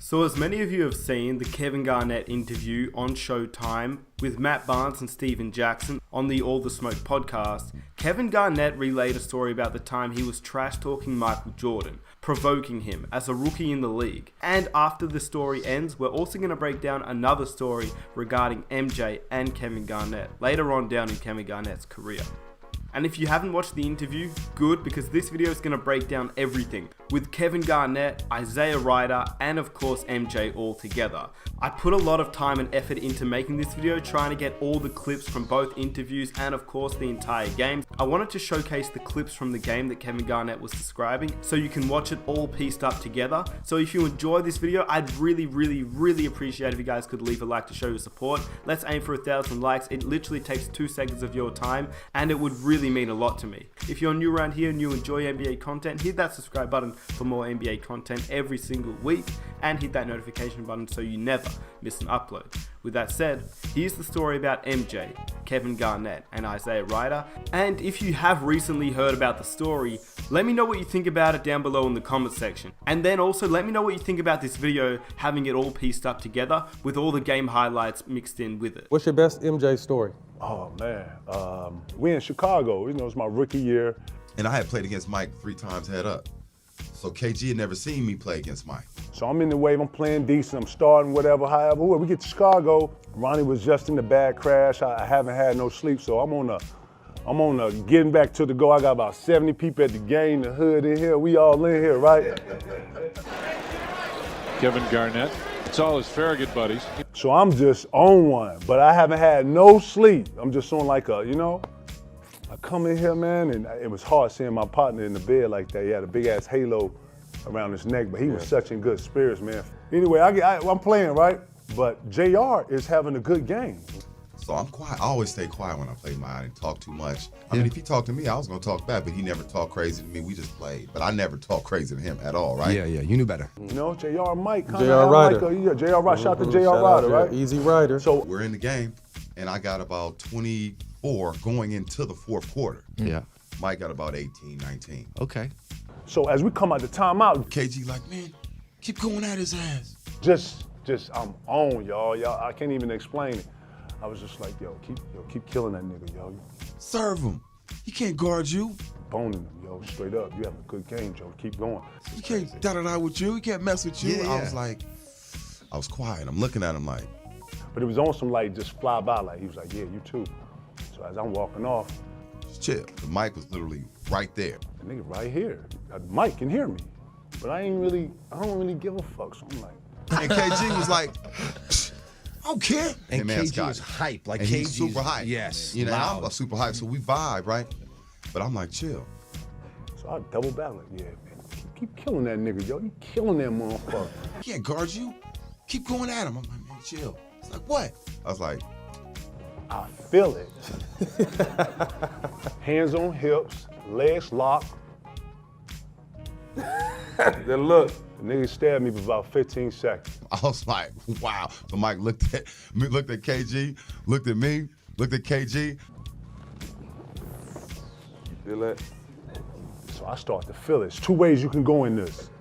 So as many of you have seen the Kevin Garnett interview on Showtime with Matt Barnes and Steven Jackson on the All the Smoke podcast, Kevin Garnett relayed a story about the time he was trash-talking Michael Jordan, provoking him as a rookie in the league. And after the story ends, we're also going to break down another story regarding MJ and Kevin Garnett later on down in Kevin Garnett's career. And if you haven't watched the interview, good, because this video is going to break down everything with Kevin Garnett, Isaiah Ryder, and of course MJ all together. I put a lot of time and effort into making this video, trying to get all the clips from both interviews and of course the entire game. I wanted to showcase the clips from the game that Kevin Garnett was describing so you can watch it all pieced up together. So if you enjoy this video, I'd really appreciate if you guys could leave a like to show your support. Let's aim for 1,000 likes. It literally takes 2 seconds of your time and it would really mean a lot to me. If you're new around here and you enjoy NBA content, hit that subscribe button for more NBA content every single week and hit that notification button so you never miss an upload. With that said, here's the story about MJ, Kevin Garnett, and Isaiah Ryder. And if you have recently heard about the story, let me know what you think about it down below in the comment section. And then also let me know what you think about this video, having it all pieced up together with all the game highlights mixed in with it. What's your best MJ story? Oh man, we in Chicago, you know, it's my rookie year. And I had played against Mike 3 times head up. So KG had never seen me play against Mike. So I'm in the wave, I'm playing decent, I'm starting, whatever, however. We get to Chicago, Ronnie was just in the bad crash. I haven't had no sleep, so I'm on a getting back to the go. I got about 70 people at the game, the hood in here, we all in here, right? Kevin Garnett, it's all his Farragut buddies. So I'm just on one, but I haven't had no sleep. I'm just on like a, you know, I come in here, man, and it was hard seeing my partner in the bed like that. He had a big ass halo around his neck, but he was such in good spirits, man. Anyway, I'm playing, right? But JR is having a good game. So I'm quiet. I always stay quiet when I play mine. I didn't talk too much. I mean, if he talked to me, I was gonna talk back, but he never talked crazy to me. We just played. But I never talked crazy to him at all, right? Yeah, you knew better. You know, JR Mike, JR Ryder. Like JR Ryder, shout out to JR Ryder, right? Easy Ryder. So We're in the game, and I got about 24 going into the 4th quarter. Yeah. Mike got about 18, 19. Okay. So as we come out the timeout, KG like, man, keep going at his ass. just I'm on, y'all. I can't even explain it. I was just like, keep killing that nigga, yo. Serve him. He can't guard you. Boning him, yo, straight up. You having a good game, Joe. Keep going. He can't da-da-da with you. He can't mess with you. Yeah. I was quiet. I'm looking at him like. But it was on some like just fly by, like he was like, yeah, you too. So as I'm walking off, Just chill. The mic was literally right there. the nigga right here. Mike can hear me. But I don't really give a fuck. So I'm like, And KG was like, I don't care. And man, KG Scott. is hype. Like And KG he's super hype. Yes. You know, loud. I'm super hype, so we vibe, right? But I'm like, chill. so I double back like, yeah, man, keep killing that nigga, yo. You killing that motherfucker. He can't guard you. Keep going at him. I'm like, man, chill. It's like, what? I was like, I feel it. Hands on hips, legs locked. Then look, the nigga stared at me for about 15 seconds. I was like, wow. So Mike looked at KG, looked at me, looked at KG. Feel it? So I start to feel it. There's 2 ways you can go in this.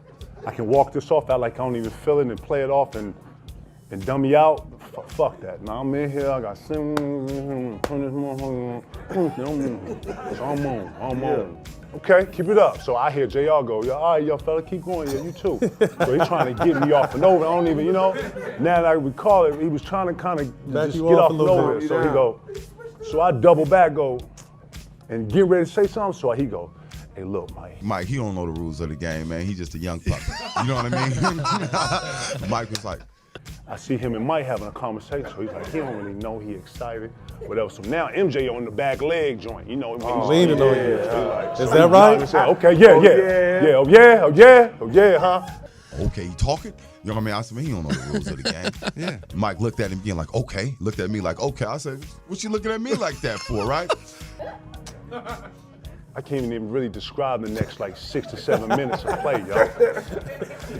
I can walk this off out like I don't even feel it and play it off and dummy out. Fuck that. Now I'm in here, I got so I'm on. Okay, keep it up. So I hear JR go, yo, all right, yo, fella, keep going, yeah, you too. So he's trying to get me off and over. I don't even, you know, now that I recall it, he was trying to kind of just get off and over. So he go, so I double back, go, and get ready to say something. So he go, hey, look, Mike, he don't know the rules of the game, man. He's just a young puppy. You know what I mean? Mike was like, I see him and Mike having a conversation. So he's like, he don't really know, he excited, whatever. So now MJ on the back leg joint, you know. Leaning on you. Like, Is that right? Okay, yeah, huh? okay, you talking? You know what I mean? I said, man, he don't know the rules of the game. Yeah. Mike looked at him again like, okay. Looked at me like, okay. I said, what you looking at me like that for, right? I can't even really describe the next like 6 to 7 minutes of play, y'all.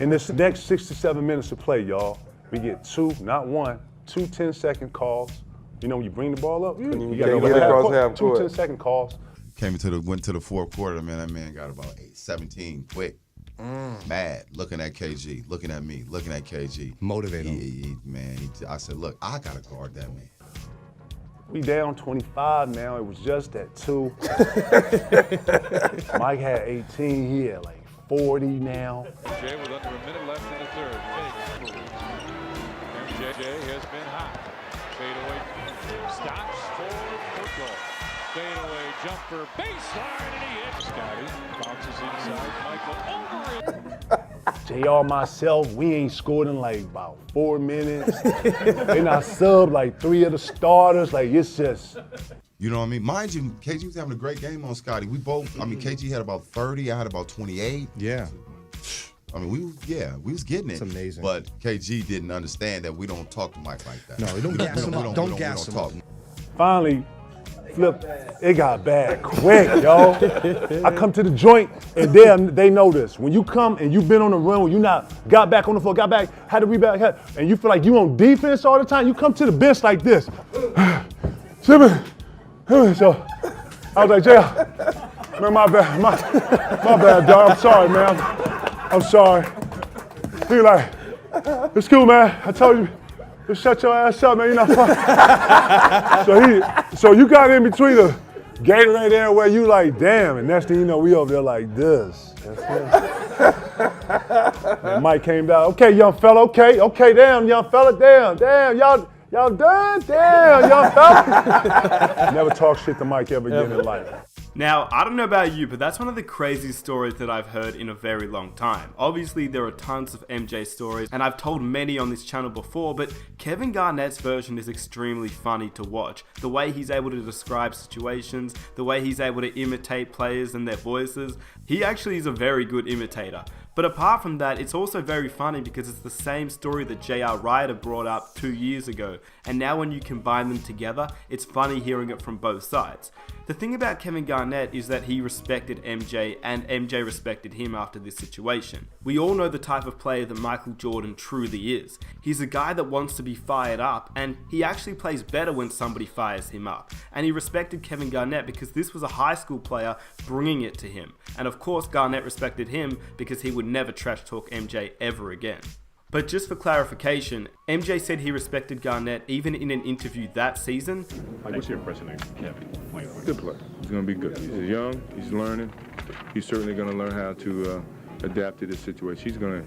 In this next 6 to 7 minutes of play, y'all, we get 2, not 1, 2 10-second calls. You know, when you bring the ball up, you gotta get across half court. 2 court. 10-second calls. Went to the 4th quarter, man. That man got about 17 quick. Mad, looking at KG, looking at me, looking at KG. Motivate him. I said, look, I got to guard that man. We down 25 now. It was just at 2. Mike had 18. He had like 40 now. MJ with under a minute left in the third. Fakes. MJ has been hot. Fade away. Stops for goal. Fade away jumper. Baseline and he hits. Scotty bounces inside. Michael over it. JR, myself, we ain't scored in like about 4 minutes. Then I subbed like 3 of the starters. Like, it's just. You know what I mean? Mind you, KG was having a great game on Scotty. We both, KG had about 30, I had about 28. Yeah. I mean, we was getting it. It's amazing. But KG didn't understand that we don't talk to Mike like that. No, we don't gas him up. Don't gas him up. Finally, flip, it got bad quick, yo. I come to the joint, and they know this. When you come and you've been on the run, when you not got back on the floor, got back, had to rebound, and you feel like you on defense all the time, you come to the bench like this. So I was like, JR, man, my bad, dog. I'm sorry, man. I'm sorry. He like, it's cool, man. I told you. Just shut your ass up, man. You're not fun. So you got in between the Gatorade there where you like, damn, and next thing you know, we over there like this. And Mike came down. Okay, young fella. Okay, damn, young fella. Damn, y'all done? Damn, young fella. Never talk shit to Mike ever again in life. Now, I don't know about you, but that's one of the craziest stories that I've heard in a very long time. Obviously, there are tons of MJ stories, and I've told many on this channel before, but Kevin Garnett's version is extremely funny to watch. The way he's able to describe situations, the way he's able to imitate players and their voices, he actually is a very good imitator. But apart from that, it's also very funny because it's the same story that J.R. Ryder brought up 2 years ago, and now when you combine them together, it's funny hearing it from both sides. The thing about Kevin Garnett is that he respected MJ and MJ respected him after this situation. We all know the type of player that Michael Jordan truly is. He's a guy that wants to be fired up, and he actually plays better when somebody fires him up. And he respected Kevin Garnett because this was a high school player bringing it to him. And of course Garnett respected him because he would never trash talk MJ ever again. But just for clarification, MJ said he respected Garnett even in an interview that season. Like, what's your impression of Kevin? Good player. He's going to be good. He's young. He's learning. He's certainly going to learn how to adapt to this situation.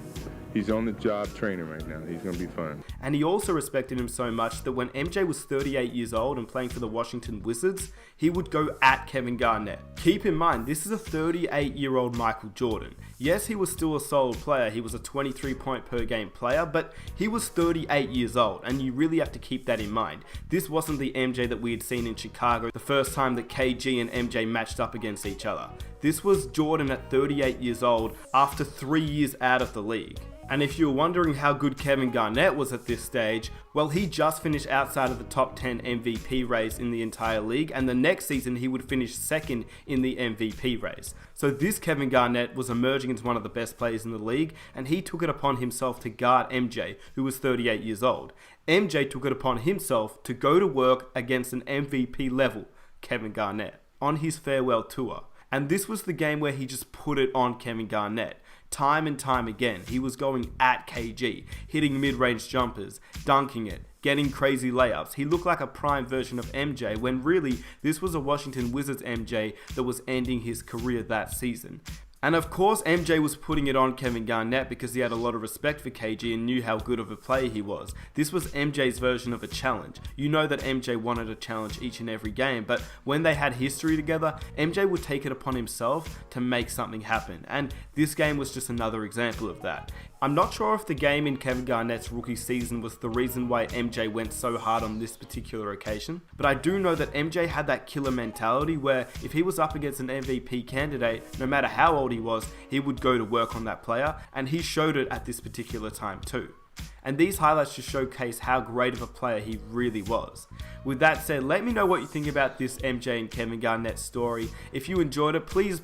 He's on the job training right now. He's going to be fun. And he also respected him so much that when MJ was 38 years old and playing for the Washington Wizards, he would go at Kevin Garnett. Keep in mind, this is a 38-year-old Michael Jordan. Yes, he was still a solid player. He was a 23-point per game player, but he was 38 years old, and you really have to keep that in mind. This wasn't the MJ that we had seen in Chicago the first time that KG and MJ matched up against each other. This was Jordan at 38 years old after 3 years out of the league. And if you were wondering how good Kevin Garnett was at this stage, well, he just finished outside of the top 10 MVP race in the entire league, and the next season he would finish second in the MVP race. So this Kevin Garnett was emerging as one of the best players in the league, and he took it upon himself to guard MJ, who was 38 years old. MJ took it upon himself to go to work against an MVP level Kevin Garnett on his farewell tour. And this was the game where he just put it on Kevin Garnett. Time and time again, he was going at KG, hitting mid-range jumpers, dunking it, getting crazy layups. He looked like a prime version of MJ when really this was a Washington Wizards MJ that was ending his career that season. And of course, MJ was putting it on Kevin Garnett because he had a lot of respect for KG and knew how good of a player he was. This was MJ's version of a challenge. You know that MJ wanted a challenge each and every game, but when they had history together, MJ would take it upon himself to make something happen. And this game was just another example of that. I'm not sure if the game in Kevin Garnett's rookie season was the reason why MJ went so hard on this particular occasion, but I do know that MJ had that killer mentality where if he was up against an MVP candidate, no matter how old he was, he would go to work on that player, and he showed it at this particular time too. And these highlights just showcase how great of a player he really was. With that said, let me know what you think about this MJ and Kevin Garnett story. If you enjoyed it, please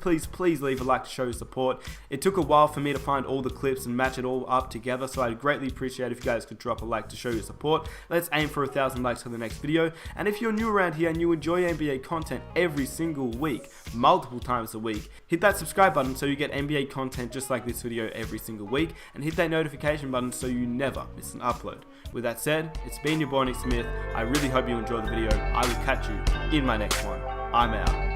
leave a like to show your support. It took a while for me to find all the clips and match it all up together, so I'd greatly appreciate if you guys could drop a like to show your support. Let's aim for 1,000 likes for the next video. And if you're new around here and you enjoy NBA content every single week, multiple times a week, hit that subscribe button so you get NBA content just like this video every single week, and hit that notification button so you never miss an upload. With that said, it's been your boy Nick Smith. I really hope you enjoyed the video. I will catch you in my next one. I'm out.